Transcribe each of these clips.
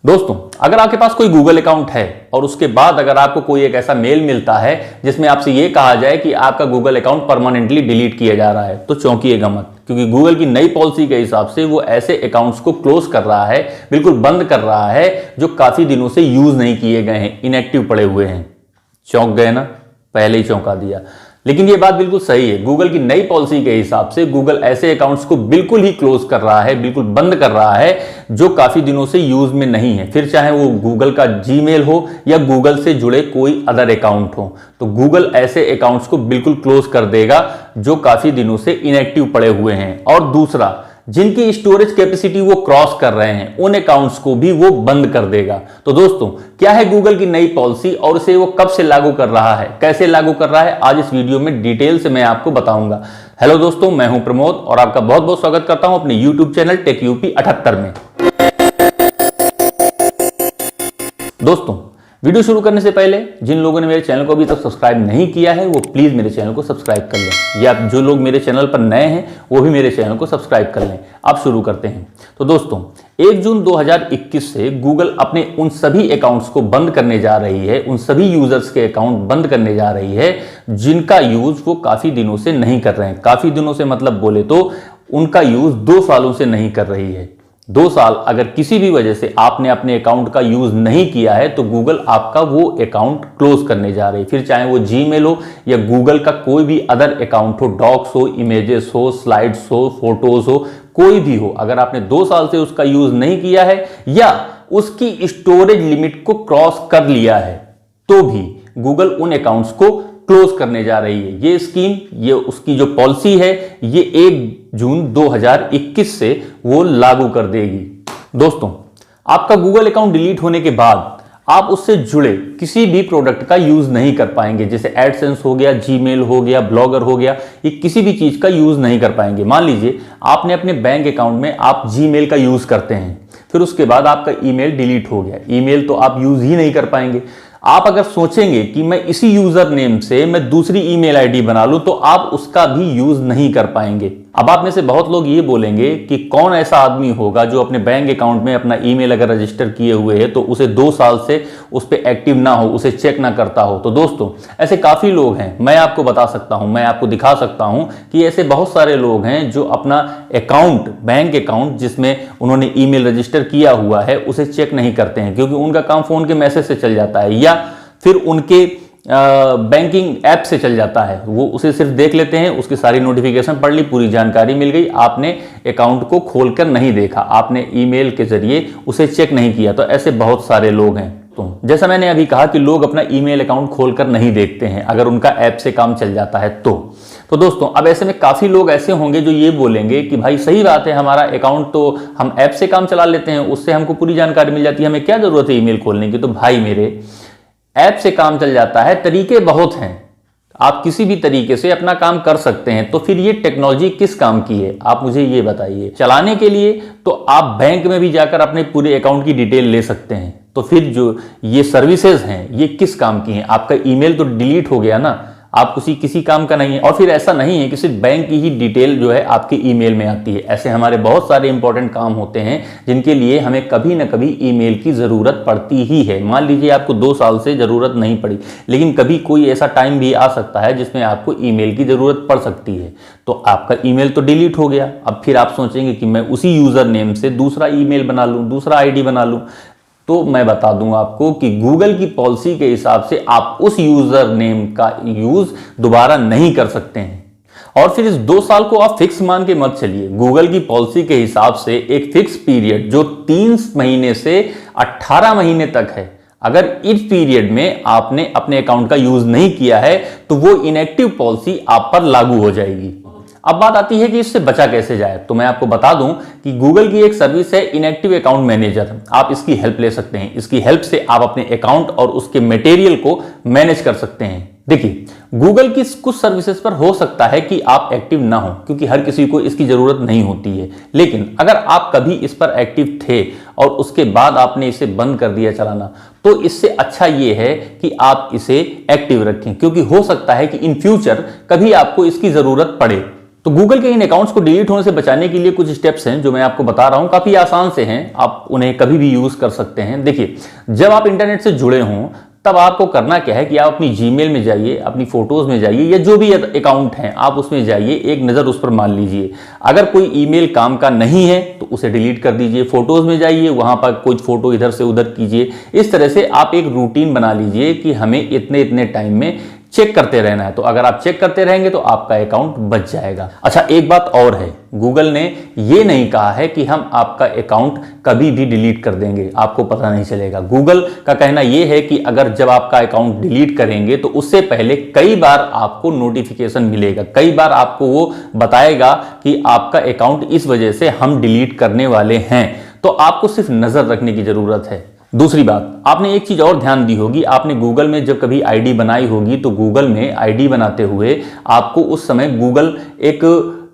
दोस्तों, अगर आपके पास कोई गूगल अकाउंट है और उसके बाद अगर आपको कोई एक ऐसा मेल मिलता है जिसमें आपसे यह कहा जाए कि आपका गूगल अकाउंट परमानेंटली डिलीट किया जा रहा है, तो चौंकिएगा मत, क्योंकि गूगल की नई पॉलिसी के हिसाब से वो ऐसे अकाउंट्स को क्लोज कर रहा है, बिल्कुल बंद कर रहा है जो काफी दिनों से यूज नहीं किए गए हैं, इनएक्टिव पड़े हुए हैं। चौंक गए ना? पहले ही चौंका दिया। लेकिन ये बात बिल्कुल सही है। गूगल की नई पॉलिसी के हिसाब से गूगल ऐसे अकाउंट्स को बिल्कुल ही क्लोज कर रहा है, बिल्कुल बंद कर रहा है जो काफी दिनों से यूज में नहीं है, फिर चाहे वो गूगल का जीमेल हो या गूगल से जुड़े कोई अदर अकाउंट हो। तो गूगल ऐसे अकाउंट्स को बिल्कुल क्लोज कर देगा जो काफी दिनों से इनएक्टिव पड़े हुए हैं। और दूसरा, जिनकी स्टोरेज कैपेसिटी वो क्रॉस कर रहे हैं उन अकाउंट्स को भी वो बंद कर देगा। तो दोस्तों, क्या है गूगल की नई पॉलिसी और इसे वो कब से लागू कर रहा है, कैसे लागू कर रहा है, आज इस वीडियो में डिटेल से मैं आपको बताऊंगा। हेलो दोस्तों, मैं हूं प्रमोद और आपका बहुत बहुत स्वागत करता हूं अपने यूट्यूब चैनल टेक यूपी 78 में। दोस्तों, वीडियो शुरू करने से पहले जिन लोगों ने मेरे चैनल को अभी तक सब्सक्राइब नहीं किया है वो प्लीज मेरे चैनल को सब्सक्राइब कर लें, या जो लोग मेरे चैनल पर नए हैं वो भी मेरे चैनल को सब्सक्राइब कर लें। अब शुरू करते हैं। तो दोस्तों, 1 जून 2021 से गूगल अपने उन सभी अकाउंट्स को बंद करने जा रही है, उन सभी यूजर्स के अकाउंट बंद करने जा रही है जिनका यूज वो काफी दिनों से नहीं कर रहे हैं। काफी दिनों से मतलब बोले तो उनका यूज 2 सालों से नहीं कर रही है। 2 साल अगर किसी भी वजह से आपने अपने अकाउंट का यूज नहीं किया है तो गूगल आपका वो अकाउंट क्लोज करने जा रही है, फिर चाहे वो जीमेल हो या गूगल का कोई भी अदर अकाउंट हो, डॉक्स हो, इमेजेस हो, स्लाइड्स हो, फोटोज हो, कोई भी हो। अगर आपने 2 साल से उसका यूज नहीं किया है या उसकी स्टोरेज लिमिट को क्रॉस कर लिया है तो भी गूगल उन अकाउंट्स को क्लोज करने जा रही है। ये स्कीम, ये उसकी जो पॉलिसी है, ये 1 जून 2021 से वो लागू कर देगी। दोस्तों, आपका गूगल अकाउंट डिलीट होने के बाद आप उससे जुड़े किसी भी प्रोडक्ट का यूज नहीं कर पाएंगे। जैसे एडसेंस हो गया, जीमेल हो गया, ब्लॉगर हो गया, ये किसी भी चीज का यूज नहीं कर पाएंगे। मान लीजिए आपने अपने बैंक अकाउंट में आप जीमेल का यूज करते हैं, फिर उसके बाद आपका ईमेल डिलीट हो गया, ईमेल तो आप यूज ही नहीं कर पाएंगे। आप अगर सोचेंगे कि मैं इसी यूजर नेम से मैं दूसरी ईमेल आईडी बना लूं तो आप उसका भी यूज नहीं कर पाएंगे। अब आप में से बहुत लोग ये बोलेंगे कि कौन ऐसा आदमी होगा जो अपने बैंक अकाउंट में अपना ईमेल अगर रजिस्टर किए हुए है तो उसे 2 साल से उस पर एक्टिव ना हो, उसे चेक ना करता हो। तो दोस्तों, ऐसे काफी लोग हैं, मैं आपको बता सकता हूं, मैं आपको दिखा सकता हूं कि ऐसे बहुत सारे लोग हैं जो अपना अकाउंट, बैंक अकाउंट जिसमें उन्होंने ईमेल रजिस्टर किया हुआ है, उसे चेक नहीं करते हैं, क्योंकि उनका काम फोन के मैसेज से चल जाता है या फिर उनके बैंकिंग ऐप से चल जाता है। वो उसे सिर्फ देख लेते हैं, उसकी सारी नोटिफिकेशन पढ़ ली, पूरी जानकारी मिल गई, आपने अकाउंट को खोलकर नहीं देखा, आपने ईमेल के जरिए उसे चेक नहीं किया। तो ऐसे बहुत सारे लोग हैं। तो जैसा मैंने अभी कहा कि लोग अपना ईमेल अकाउंट खोलकर नहीं देखते हैं अगर उनका ऐप से काम चल जाता है तो दोस्तों, अब ऐसे में काफी लोग ऐसे होंगे जो ये बोलेंगे कि भाई सही बात है, हमारा अकाउंट तो हम ऐप से काम चला लेते हैं, उससे हमको पूरी जानकारी मिल जाती है, हमें क्या जरूरत है ईमेल खोलने की। तो भाई मेरे, ऐप से काम चल जाता है, तरीके बहुत हैं, आप किसी भी तरीके से अपना काम कर सकते हैं। तो फिर ये टेक्नोलॉजी किस काम की है, आप मुझे ये बताइए। चलाने के लिए तो आप बैंक में भी जाकर अपने पूरे अकाउंट की डिटेल ले सकते हैं, तो फिर जो ये सर्विसेज हैं ये किस काम की हैं? आपका ईमेल तो डिलीट हो गया ना, आप किसी काम का नहीं है। और फिर ऐसा नहीं है कि सिर्फ बैंक की ही डिटेल जो है आपके ईमेल में आती है। ऐसे हमारे बहुत सारे इंपॉर्टेंट काम होते हैं जिनके लिए हमें कभी ना कभी ईमेल की जरूरत पड़ती ही है। मान लीजिए आपको 2 साल से जरूरत नहीं पड़ी, लेकिन कभी कोई ऐसा टाइम भी आ सकता है जिसमें आपको ईमेल की जरूरत पड़ सकती है, तो आपका ईमेल तो डिलीट हो गया। अब फिर आप सोचेंगे कि मैं उसी यूजर नेम से दूसरा ईमेल बना लूं, दूसरा आईडी बना लूं। तो मैं बता दूं आपको कि गूगल की पॉलिसी के हिसाब से आप उस यूजर नेम का यूज दोबारा नहीं कर सकते हैं। और फिर इस 2 साल को आप फिक्स मान के मत चलिए। गूगल की पॉलिसी के हिसाब से एक फिक्स पीरियड जो 3 महीने से 18 महीने तक है, अगर इस पीरियड में आपने अपने अकाउंट का यूज नहीं किया है तो वो इनएक्टिव पॉलिसी आप पर लागू हो जाएगी। अब बात आती है कि इससे बचा कैसे जाए। तो मैं आपको बता दूं कि गूगल की एक सर्विस है इनएक्टिव अकाउंट मैनेजर, आप इसकी हेल्प ले सकते हैं। इसकी हेल्प से आप अपने अकाउंट और उसके मटेरियल को मैनेज कर सकते हैं। देखिए, गूगल की कुछ सर्विसेज पर हो सकता है कि आप एक्टिव ना हो, क्योंकि हर किसी को इसकी जरूरत नहीं होती है, लेकिन अगर आप कभी इस पर एक्टिव थे और उसके बाद आपने इसे बंद कर दिया चलाना, तो इससे अच्छा ये है कि आप इसे एक्टिव रखें, क्योंकि हो सकता है कि इन फ्यूचर कभी आपको इसकी जरूरत पड़े। तो गूगल के इन अकाउंट्स को डिलीट होने से बचाने के लिए कुछ स्टेप्स हैं जो मैं आपको बता रहा हूं, काफी आसान से हैं, आप उन्हें कभी भी यूज कर सकते हैं। देखिए, जब आप इंटरनेट से जुड़े हों तब आपको करना क्या है कि आप अपनी जीमेल में जाइए, अपनी फोटोज में जाइए, या जो भी अकाउंट हैं आप उसमें जाइए, एक नज़र उस पर मान लीजिए। अगर कोई ईमेल काम का नहीं है तो उसे डिलीट कर दीजिए। फोटोज में जाइए, वहां पर कुछ फोटो इधर से उधर कीजिए। इस तरह से आप एक रूटीन बना लीजिए कि हमें इतने इतने टाइम में चेक करते रहना है। तो अगर आप चेक करते रहेंगे तो आपका अकाउंट बच जाएगा। अच्छा, एक बात और है, गूगल ने ये नहीं कहा है कि हम आपका अकाउंट कभी भी डिलीट कर देंगे, आपको पता नहीं चलेगा। गूगल का कहना यह है कि अगर जब आपका अकाउंट डिलीट करेंगे तो उससे पहले कई बार आपको नोटिफिकेशन मिलेगा, कई बार आपको वो बताएगा कि आपका अकाउंट इस वजह से हम डिलीट करने वाले हैं। तो आपको सिर्फ नजर रखने की जरूरत है। दूसरी बात, आपने एक चीज और ध्यान दी होगी, आपने गूगल में जब कभी आईडी बनाई होगी तो गूगल में आईडी बनाते हुए आपको उस समय गूगल एक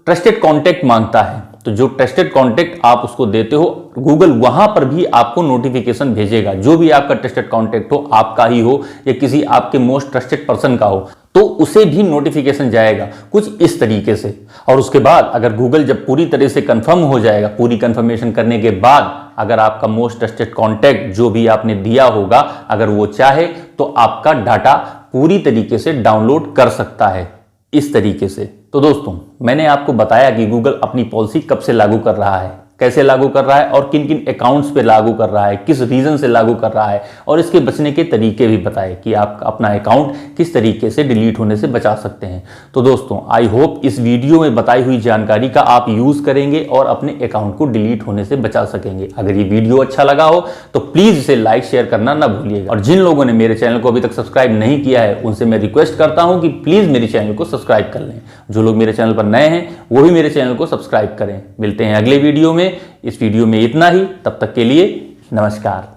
ट्रस्टेड कॉन्टैक्ट मांगता है। तो जो ट्रस्टेड कॉन्टैक्ट आप उसको देते हो, गूगल वहां पर भी आपको नोटिफिकेशन भेजेगा। जो भी आपका ट्रस्टेड कॉन्टैक्ट हो, आपका ही हो या किसी आपके मोस्ट ट्रस्टेड पर्सन का हो, तो उसे भी नोटिफिकेशन जाएगा कुछ इस तरीके से। और उसके बाद अगर गूगल जब पूरी तरह से कंफर्म हो जाएगा, पूरी कंफर्मेशन करने के बाद अगर आपका मोस्ट ट्रस्टेड कॉन्टैक्ट जो भी आपने दिया होगा, अगर वो चाहे तो आपका डाटा पूरी तरीके से डाउनलोड कर सकता है इस तरीके से। तो दोस्तों, मैंने आपको बताया कि गूगल अपनी पॉलिसी कब से लागू कर रहा है, कैसे लागू कर रहा है और किन किन अकाउंट्स पे लागू कर रहा है, किस रीजन से लागू कर रहा है, और इसके बचने के तरीके भी बताए कि आप अपना अकाउंट किस तरीके से डिलीट होने से बचा सकते हैं। तो दोस्तों, आई होप इस वीडियो में बताई हुई जानकारी का आप यूज करेंगे और अपने अकाउंट को डिलीट होने से बचा सकेंगे। अगर ये वीडियो अच्छा लगा हो तो प्लीज इसे लाइक शेयर करना ना भूलिएगा। और जिन लोगों ने मेरे चैनल को अभी तक सब्सक्राइब नहीं किया है उनसे मैं रिक्वेस्ट करता हूं कि प्लीज मेरे चैनल को सब्सक्राइब कर लें। जो लोग मेरे चैनल पर नए हैं वो भी मेरे चैनल को सब्सक्राइब करें। मिलते हैं अगले वीडियो में। इस वीडियो में इतना ही, तब तक के लिए नमस्कार।